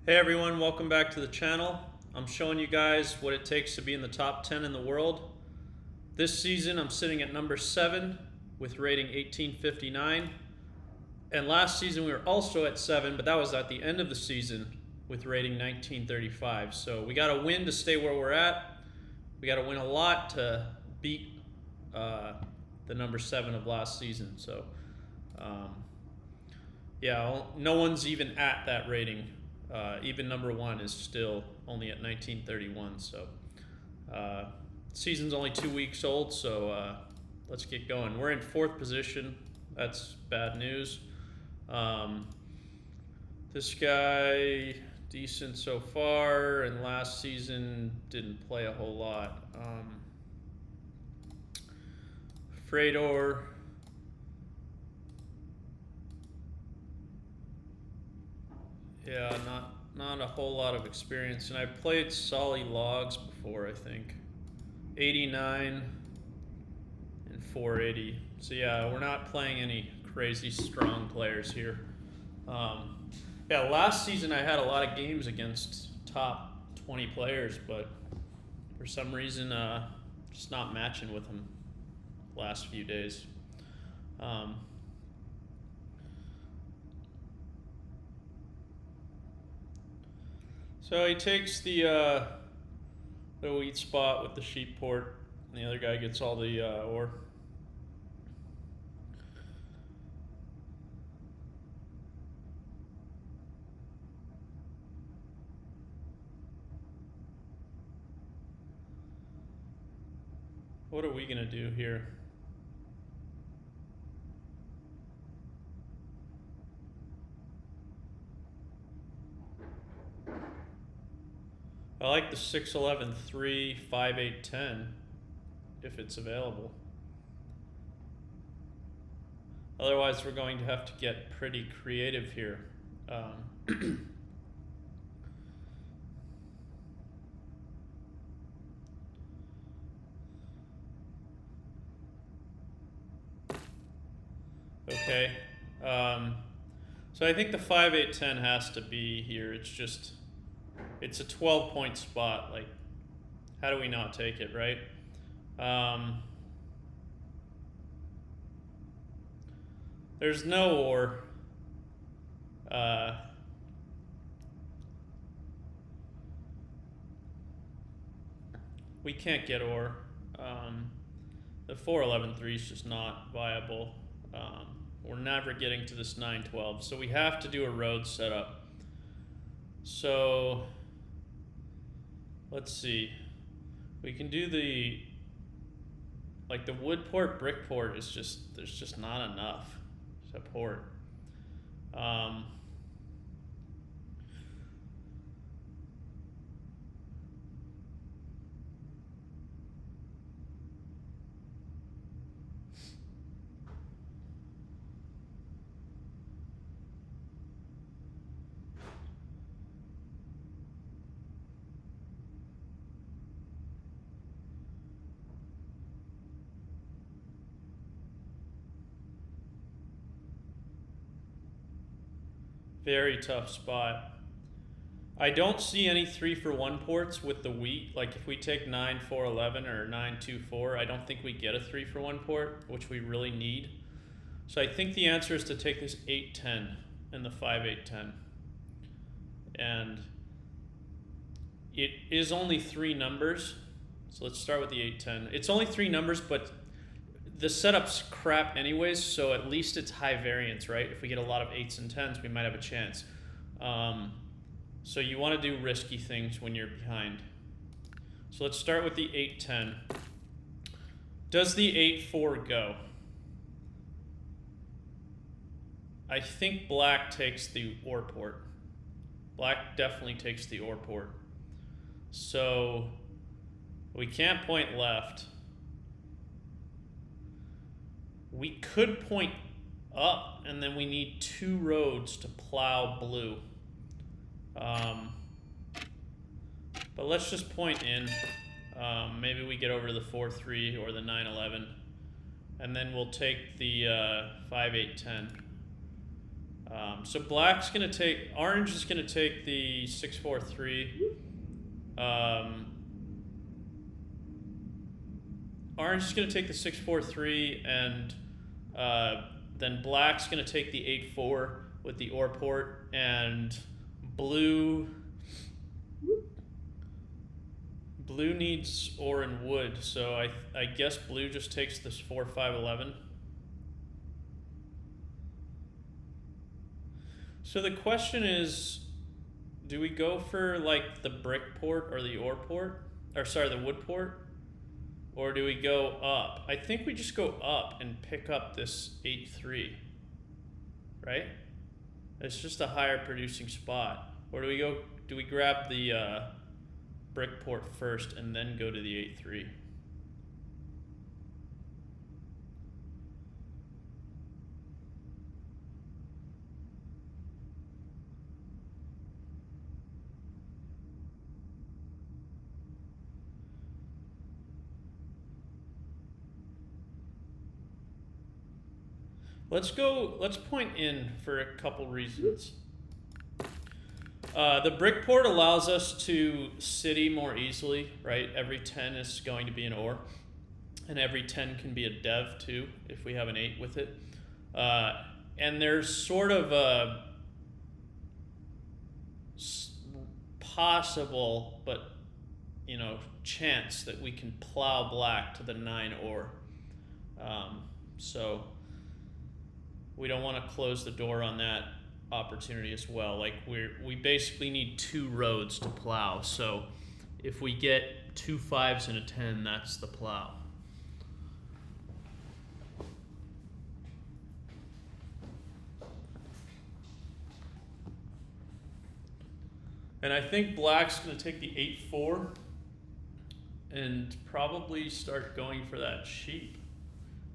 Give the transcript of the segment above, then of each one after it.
Hey everyone, welcome back to the channel. I'm showing you guys what it takes to be in the top 10 in the world. This season I'm sitting at number 7 with rating 1859. And last season we were also at 7, but that was at the end of the season with rating 1935. So we got to win to stay where we're at. We got to win a lot to beat the number 7 of last season. So yeah, no one's even at that rating. Even number 1 is still only at 1931. So season's only 2 weeks old. So let's get going. We're in 4th position. That's bad news. This guy decent so far, and last season didn't play a whole lot. Fredor. Yeah, not a whole lot of experience, and I played Solly Logs before, I think. 89 and 480. So yeah, we're not playing any crazy strong players here. Yeah, last season I had a lot of games against top 20 players, but for some reason, just not matching with them last few days. So he takes the wheat spot with the sheep port, and the other guy gets all the ore. What are we gonna do here? I like the 6, 11, 3, 5, 8, 10 if it's available. Otherwise, we're going to have to get pretty creative here. Okay. So I think the 5, 8, 10 has to be here. It's a 12-point spot. Like, how do we not take it, right? There's no ore. We can't get ore. The 4, 11, 3 is just not viable. We're never getting to this 9, 12. So we have to do a road setup. So let's see. We can do the wood port, brick port is just, there's just not enough support. Very tough spot. I don't see any 3-for-1 ports with the wheat. Like if we take 9, 4, 11 or 9, 2, 4, I don't think we get a 3-for-1 port, which we really need. So I think the answer is to take this 8, 10 and the 5, 8, 10. And it is only 3 numbers. So let's start with the 8, 10. It's only 3 numbers, but the setup's crap anyways, so at least it's high variance, right? If we get a lot of 8s and 10s, we might have a chance. So you want to do risky things when you're behind. So let's start with the 8, 10. Does the 8, 4 go? I think black takes the ore port. Black definitely takes the ore port. So we can't point left. We could point up, and then we need 2 roads to plow blue. But let's just point in. Maybe we get over to the 4, 3 or the 9, 11. And then we'll take the 5, 8, 10. So black's gonna take, orange is gonna take the 6-4-3. Orange is gonna take the 6-4-3, and then black's gonna take the 8-4 with the OR port, and blue needs OR and wood, so I guess blue just takes this 4-5-11. So the question is, do we go for like the brick port or the OR port? Or sorry, the wood port? Or do we go up? I think we just go up and pick up this 8-3, right? It's just a higher producing spot. Or do we grab the brick port first and then go to the 8-3? Let's point in for a couple reasons. The brick port allows us to city more easily, right? Every 10 is going to be an OR, and every 10 can be a dev too, if we have an 8 with it. And there's sort of a possible, but chance that we can plow black to the 9 OR. So we don't want to close the door on that opportunity as well. Like we basically need 2 roads to plow. So if we get 2 5s and a 10, that's the plow. And I think black's going to take the 8-4 and probably start going for that sheep,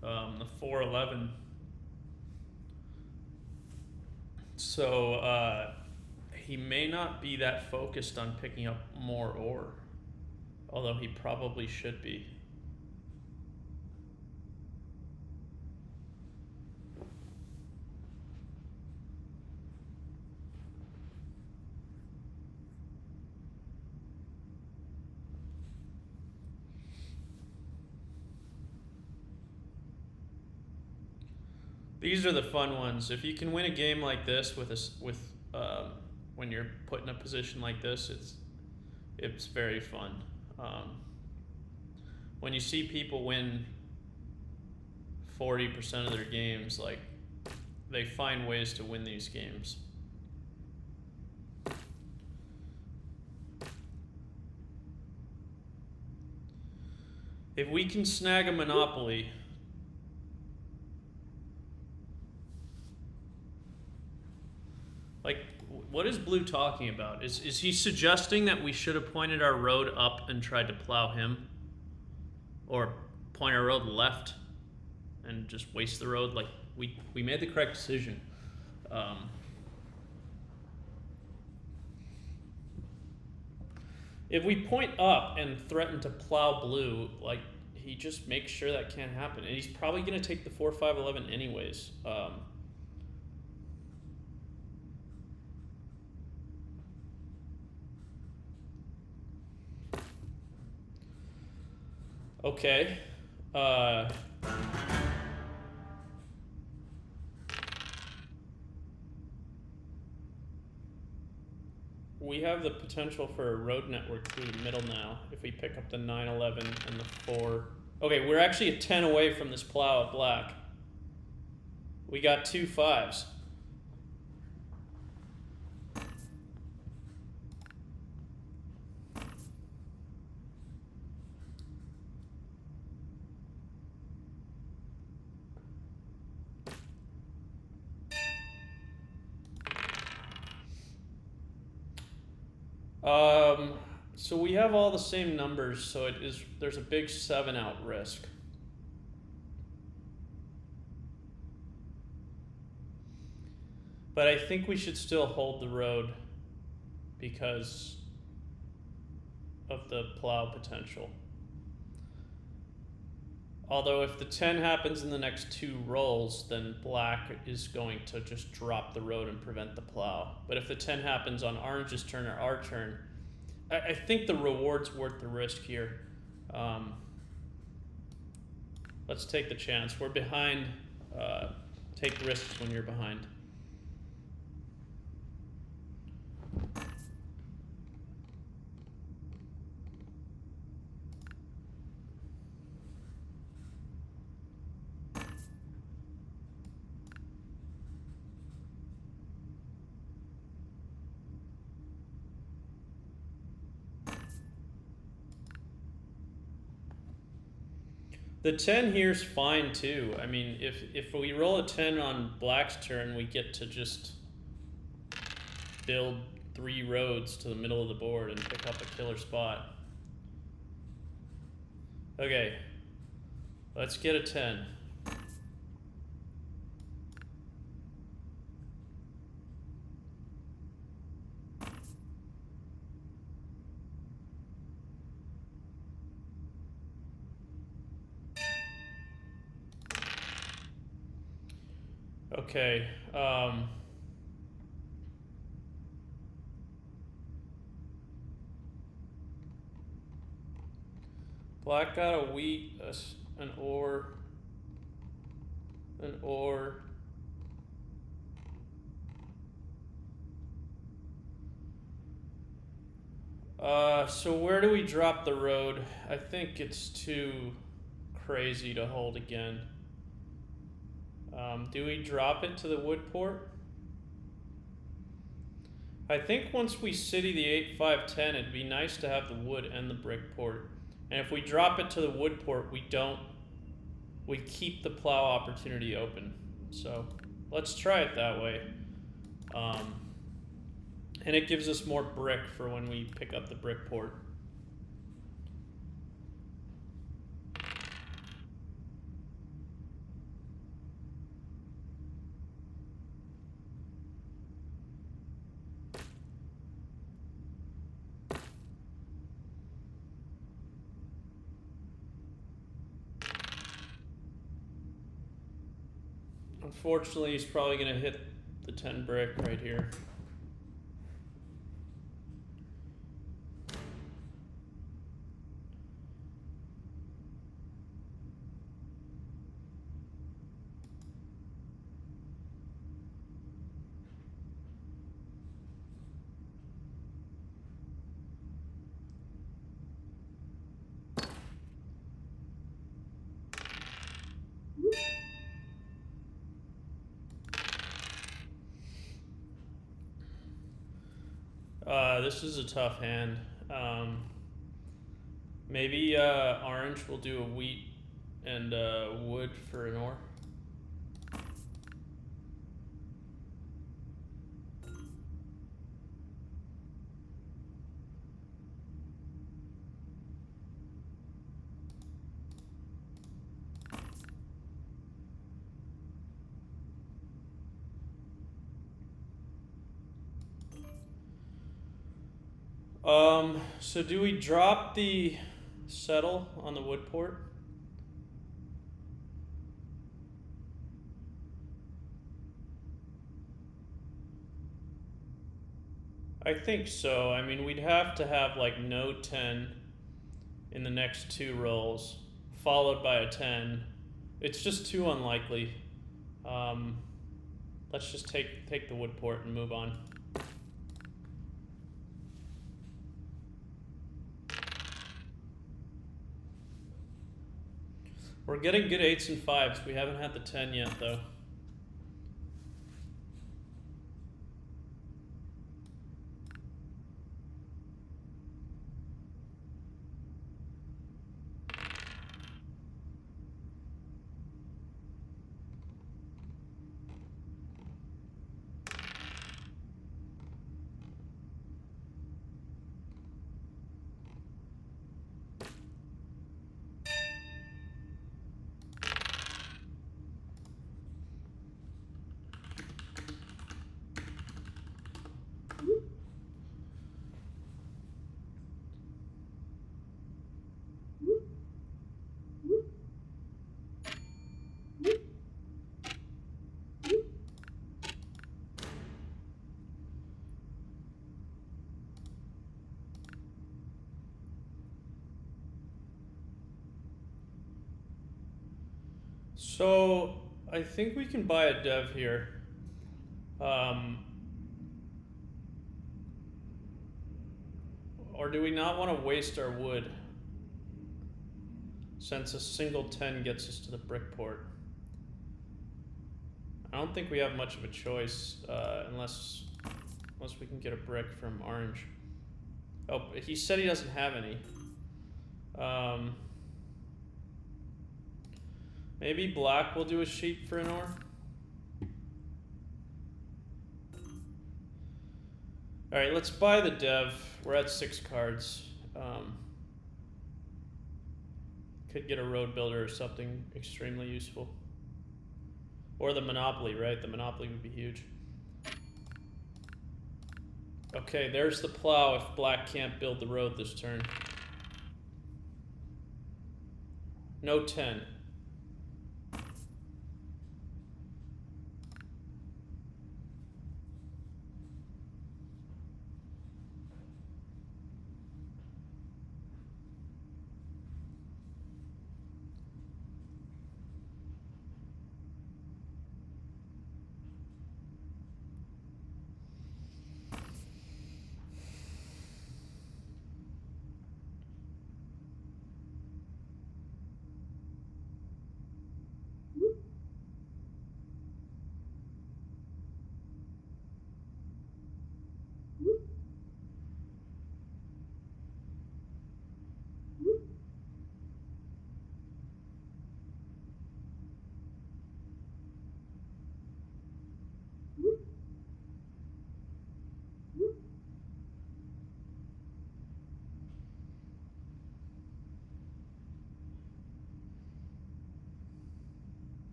the 4-11. So he may not be that focused on picking up more OR, although he probably should be. These are the fun ones. If you can win a game like this when you're put in a position like this, it's very fun. When you see people win 40% of their games, like they find ways to win these games. If we can snag a monopoly, like, what is Blue talking about? Is he suggesting that we should have pointed our road up and tried to plow him? Or point our road left and just waste the road? Like, we made the correct decision. If we point up and threaten to plow blue, like, he just makes sure that can't happen. And he's probably going to take the 4-5-11 anyways. Okay. We have the potential for a road network through the middle now if we pick up the 9-11 and the 4. Okay, we're actually a 10 away from this plow of black. We got 2 5s. So we have all the same numbers, so there's a big 7 out risk. But I think we should still hold the road because of the plow potential. Although if the 10 happens in the next 2 rolls, then black is going to just drop the road and prevent the plow. But if the 10 happens on orange's turn or our turn, I think the reward's worth the risk here. Let's take the chance. We're behind. Take risks when you're behind. The 10 here's fine too. I mean, if we roll a 10 on black's turn, we get to just build 3 roads to the middle of the board and pick up a killer spot. Okay, let's get a 10. Okay, black got a wheat, an ore, an ore. So where do we drop the road? I think it's too crazy to hold again. Do we drop it to the wood port? I think once we city the 8-5-10, it'd be nice to have the wood and the brick port. And if we drop it to the wood port, we keep the plow opportunity open. So let's try it that way. And it gives us more brick for when we pick up the brick port. Unfortunately, he's probably going to hit the 10 brick right here. This is a tough hand. Maybe orange will do a wheat and wood for an ore. So do we drop the settle on the wood port? I think so. I mean, we'd have to have like no 10 in the next 2 rolls, followed by a 10. It's just too unlikely. Let's just take the wood port and move on. We're getting good 8s and 5s. We haven't had the 10 yet, though. So I think we can buy a dev here. Or do we not want to waste our wood? Since a single 10 gets us to the brick port. I don't think we have much of a choice unless we can get a brick from orange. Oh, he said he doesn't have any. Maybe black will do a sheep for an ore. Alright, let's buy the dev. We're at 6 cards. Could get a road builder or something extremely useful. Or the monopoly, right? The monopoly would be huge. Okay, there's the plow if black can't build the road this turn. No 10.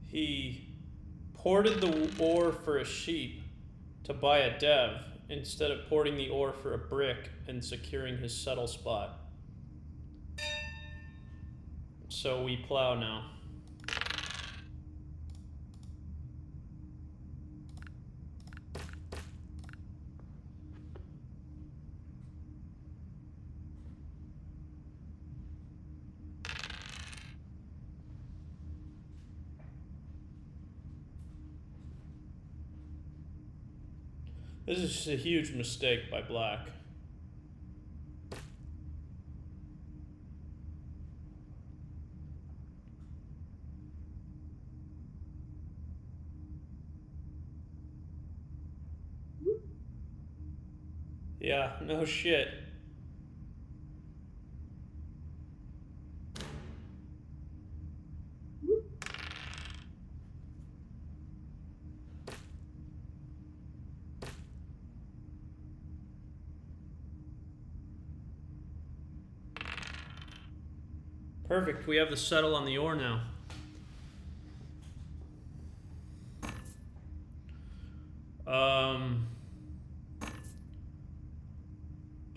He ported the ore for a sheep to buy a dev instead of porting the ore for a brick and securing his settle spot. So we plow now. This is just a huge mistake by black. Yeah, no shit. Perfect, we have the settle on the ore now.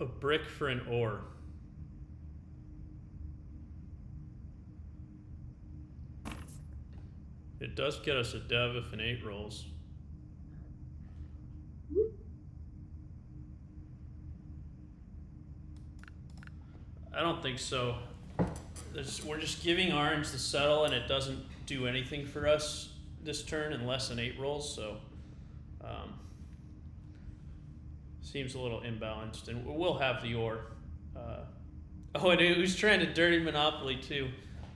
A brick for an ore. It does get us a dev if an 8 rolls. I don't think so. We're just giving orange the settle and it doesn't do anything for us this turn unless an 8 rolls, so seems a little imbalanced, and we'll have the ore. Oh, and who's trying to dirty monopoly too?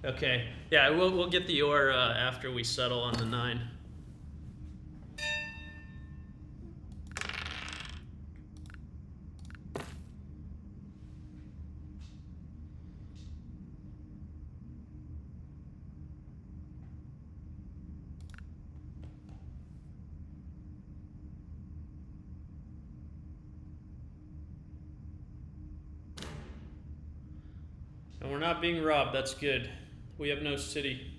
Okay, yeah, we'll get the ore after we settle on the 9. And we're not being robbed, that's good. We have no city.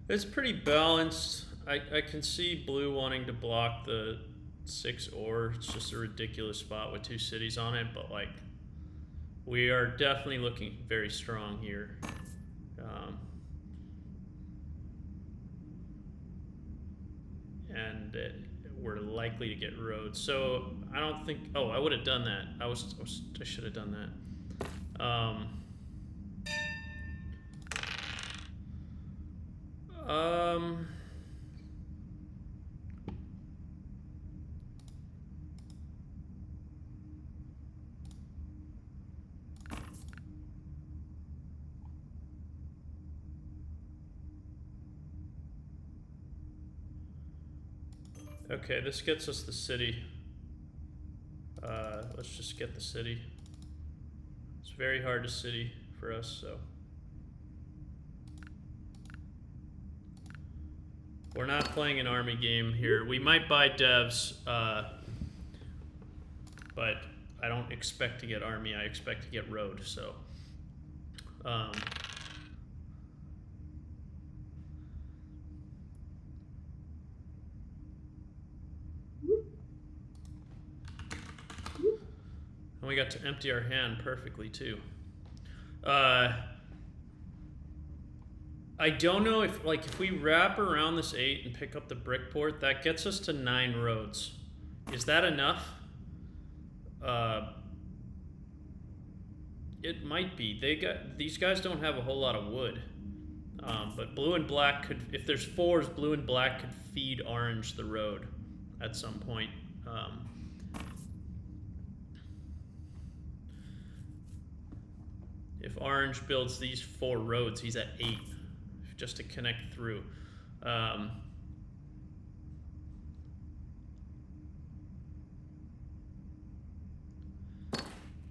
It's pretty balanced. I can see blue wanting to block the 6 ore. It's just a ridiculous spot with 2 cities on it, but like we are definitely looking very strong here. And we're likely to get roads. So I don't think. Oh, I would have done that. I should have done that. Okay, this gets us the city. Let's just get the city. It's very hard to city for us, so. We're not playing an army game here. We might buy devs, but I don't expect to get army. I expect to get road, so. And we got to empty our hand perfectly, too. I don't know if we wrap around this 8 and pick up the brick port, that gets us to 9 roads. Is that enough? It might be. These guys don't have a whole lot of wood. But blue and black could, if there's 4s, blue and black could feed orange the road at some point. If orange builds these 4 roads, he's at 8 just to connect through.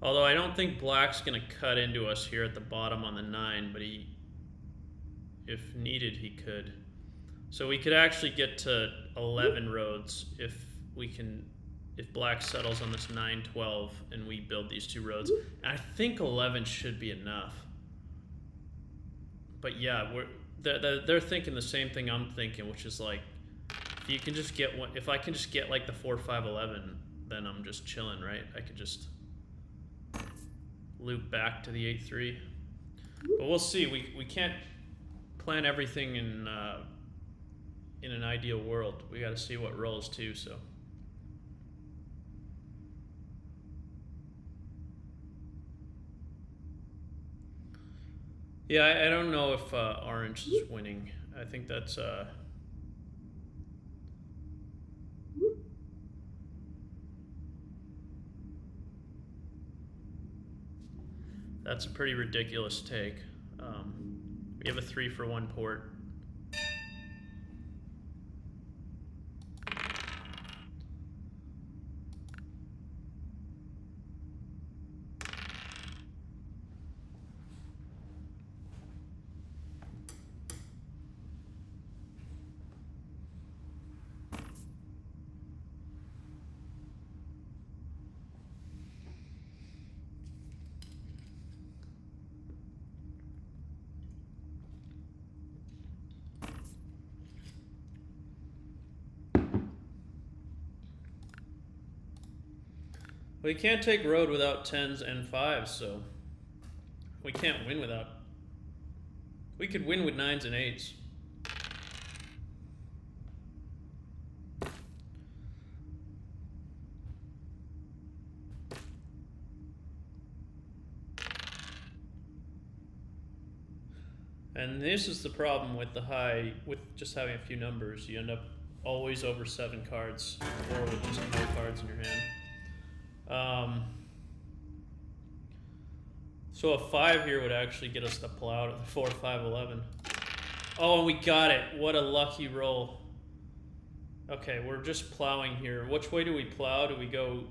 Although I don't think black's going to cut into us here at the bottom on the 9, but if needed, he could. So we could actually get to 11 roads if black settles on this 9-12 and we build these 2 roads. And I think 11 should be enough. But yeah, they're thinking the same thing I'm thinking, which is like, if you can just get one, if I can just get like the 4-5-11, then I'm just chilling, right? I could just loop back to the 8-3. But we'll see. We can't plan everything in an ideal world. We got to see what rolls too. So. Yeah, I don't know if orange is winning. I think that's a pretty ridiculous take. We have a 3-for-1 port. We can't take road without 10s and 5s, so we can't win without. We could win with 9s and 8s. And this is the problem with with just having a few numbers. You end up always over 7 cards, or with just no cards in your hand. So a 5 here would actually get us the plow to the 4-5-11. Oh, and we got it. What a lucky roll. Okay, we're just plowing here. Which way do we plow? Do we go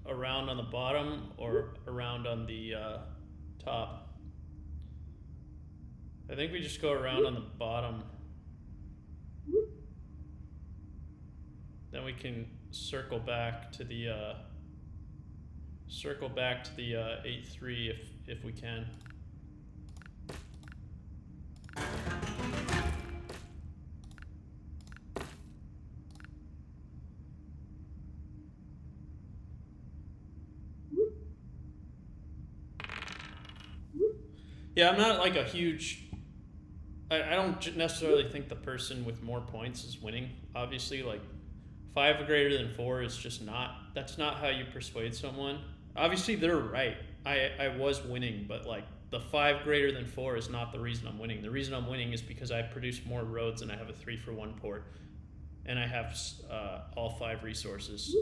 around on the bottom or around on the top? I think we just go around on the bottom. Then we can circle back to the 8-3 if we can. Yeah, I'm not like a huge. I don't necessarily think the person with more points is winning. Obviously, like 5 greater than 4 is just not. That's not how you persuade someone. Obviously, they're right. I was winning, but like the 5 greater than 4 is not the reason I'm winning. The reason I'm winning is because I produce more roads and I have a 3 for 1 port, and I have all 5 resources.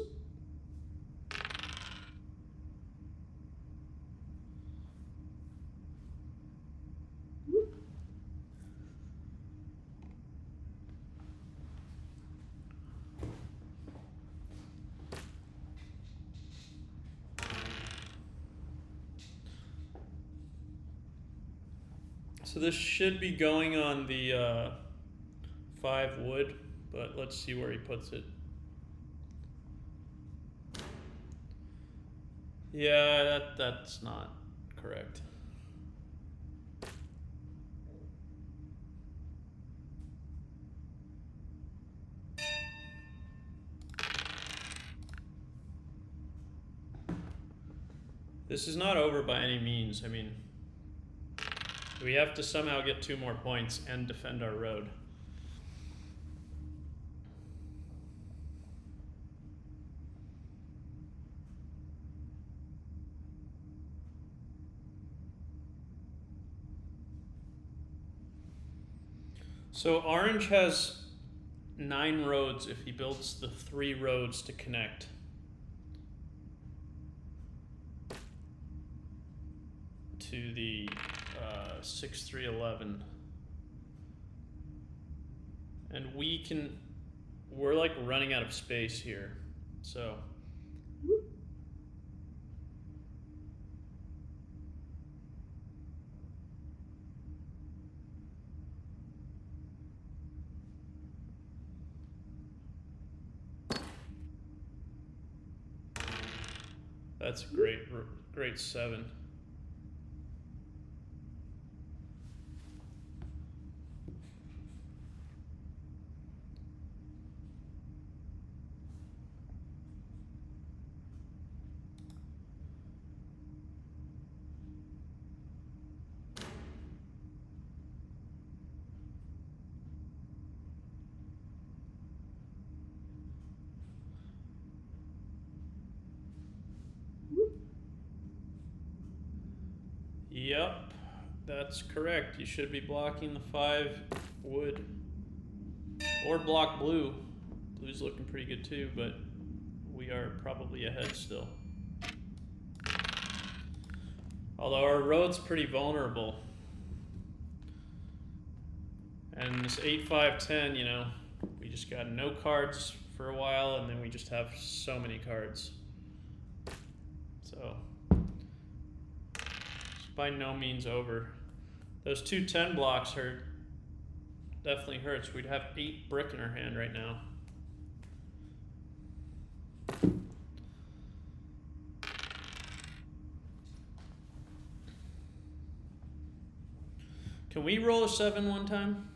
So this should be going on the 5 wood, but let's see where he puts it. Yeah, that's not correct. This is not over by any means. I mean, we have to somehow get 2 more points and defend our road. So orange has 9 roads if he builds the 3 roads to connect. To the 6-3-11. And we're like running out of space here. So that's a great 7. Yep, that's correct. You should be blocking the 5 wood. Or block blue. Blue's looking pretty good too, but we are probably ahead still. Although our road's pretty vulnerable. And this 8-5-10, you know, we just got no cards for a while, and then we just have so many cards. So it's by no means over. Those 2 10 blocks hurt. Definitely hurts. We'd have 8 brick in our hand right now. Can we roll a 7 one time?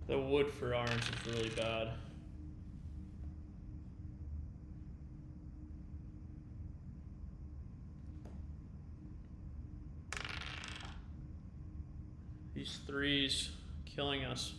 The wood for orange is really bad. These 3s killing us.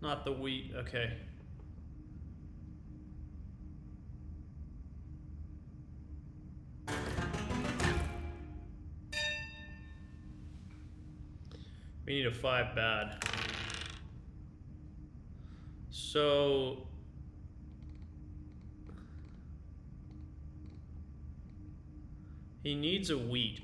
Not the wheat, okay. We need a 5 bad. So he needs a wheat.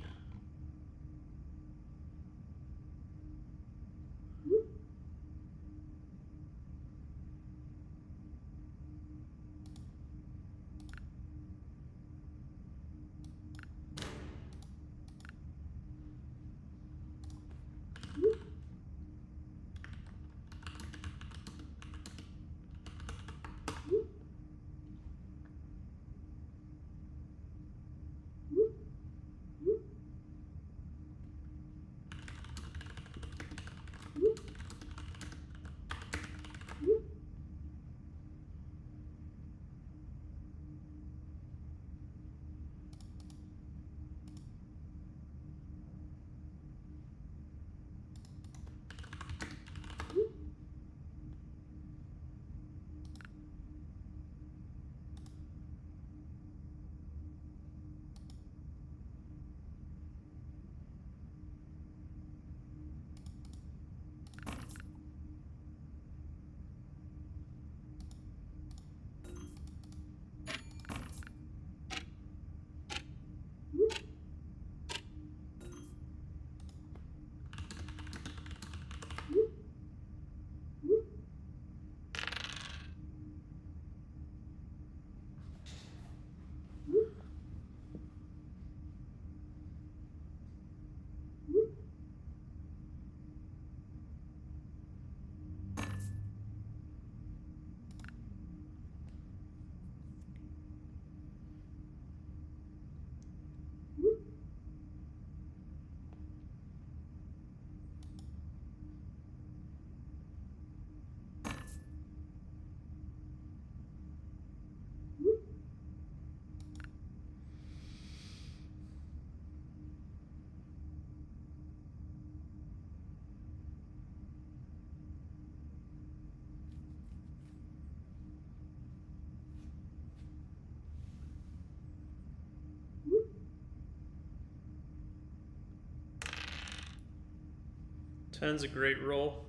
Ten's a great roll.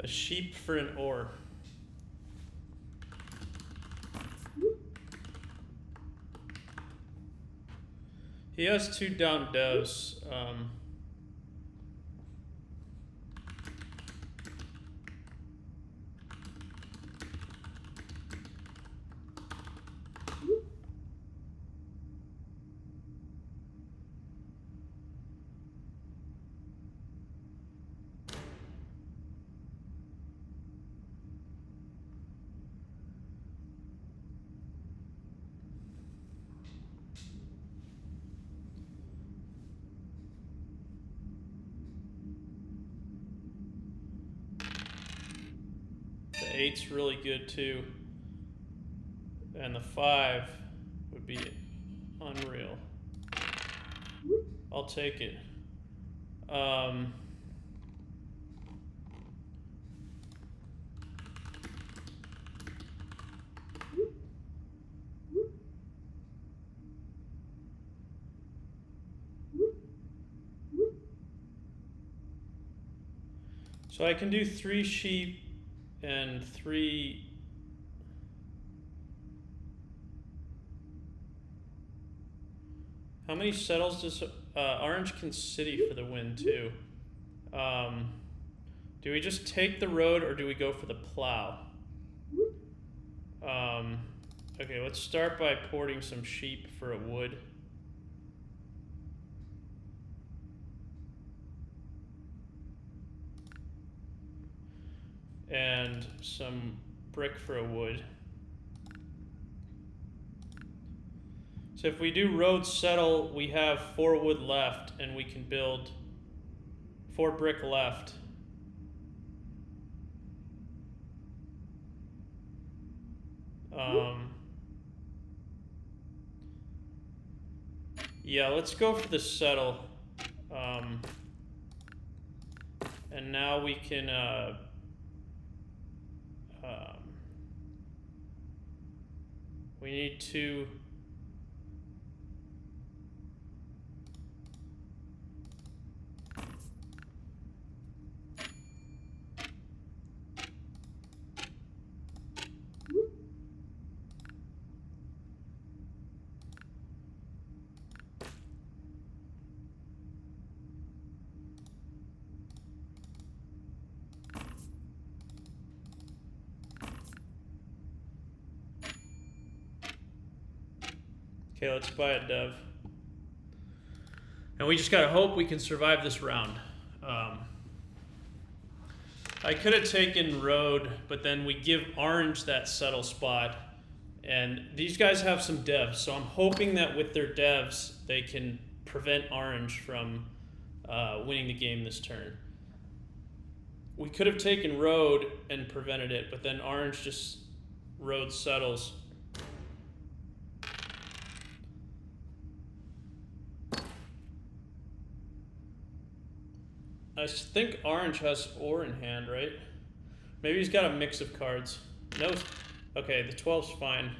A sheep for an ore. He has 2 down devs. The 8's really good too. And the 5 would be unreal. I'll take it. So I can do 3 sheep and 3. How many settles does Orange can city for the win too? Do we just take the road or do we go for the plow? Okay, let's start by porting some sheep for a wood. And some brick for a wood. So if we do road settle, we have 4 wood left and we can build 4 brick left. Yeah, let's go for the settle. And now we can we need to okay, let's buy a dev. And we just gotta hope we can survive this round. I could have taken road, but then we give orange that settle spot. And these guys have some devs, so I'm hoping that with their devs, they can prevent orange from winning the game this turn. We could have taken road and prevented it, but then orange just road settles. I think orange has ore in hand, right? Maybe he's got a mix of cards. No. Okay, the 12's fine.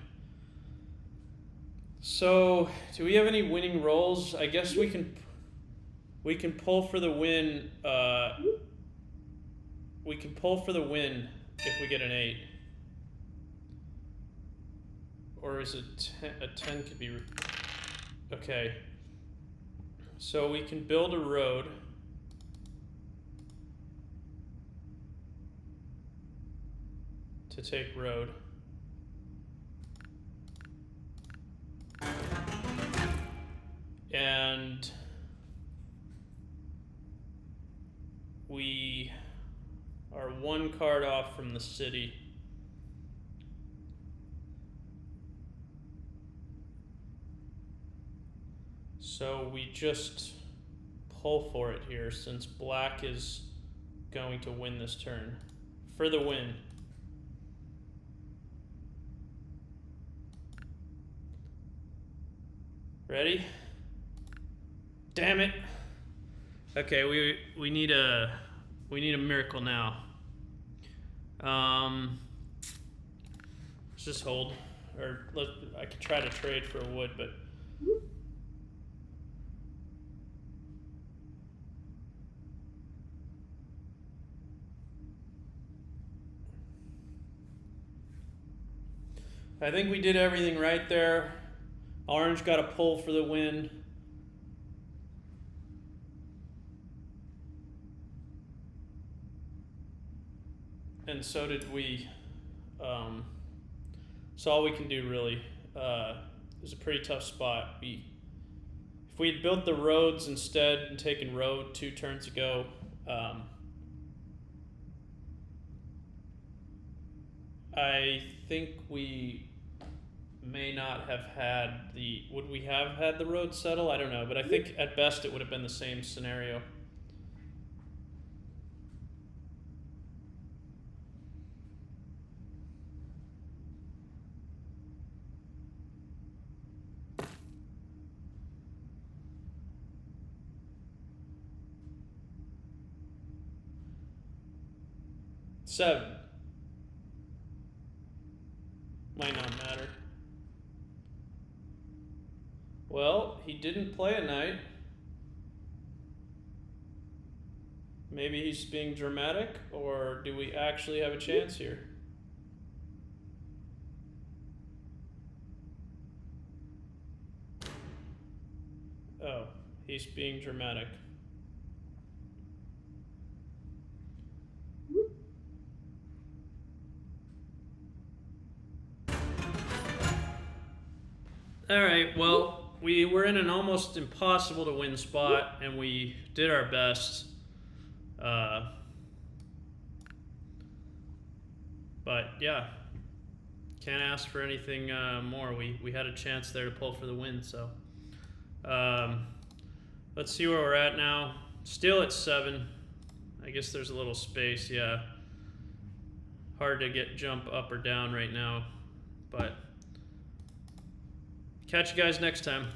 So, do we have any winning rolls? I guess we can pull for the win. We can pull for the win if we get an 8. Or is it a 10 could be... Okay. So we can build a road. To take road. And we are 1 card off from the city. So we just pull for it here since black is going to win this turn. For the win. Ready? Damn it. Okay, we need a miracle now. Let's just hold, or I could try to trade for a wood, but I think we did everything right there. Orange got a pull for the win. And so did we. So all we can do really is a pretty tough spot. If we had built the roads instead and taken road 2 turns ago, I think we may not have had the... Would we have had the road settle? I don't know, but I think at best it would have been the same scenario. Seven. Might not matter. Well, he didn't play a knight. Maybe he's being dramatic, or do we actually have a chance here? Oh, he's being dramatic. Alright, well, we were in an almost impossible to win spot, and we did our best. But yeah, can't ask for anything more. We had a chance there to pull for the win, so. Let's see where we're at now. Still at 7. I guess there's a little space, yeah. Hard to jump up or down right now. But catch you guys next time.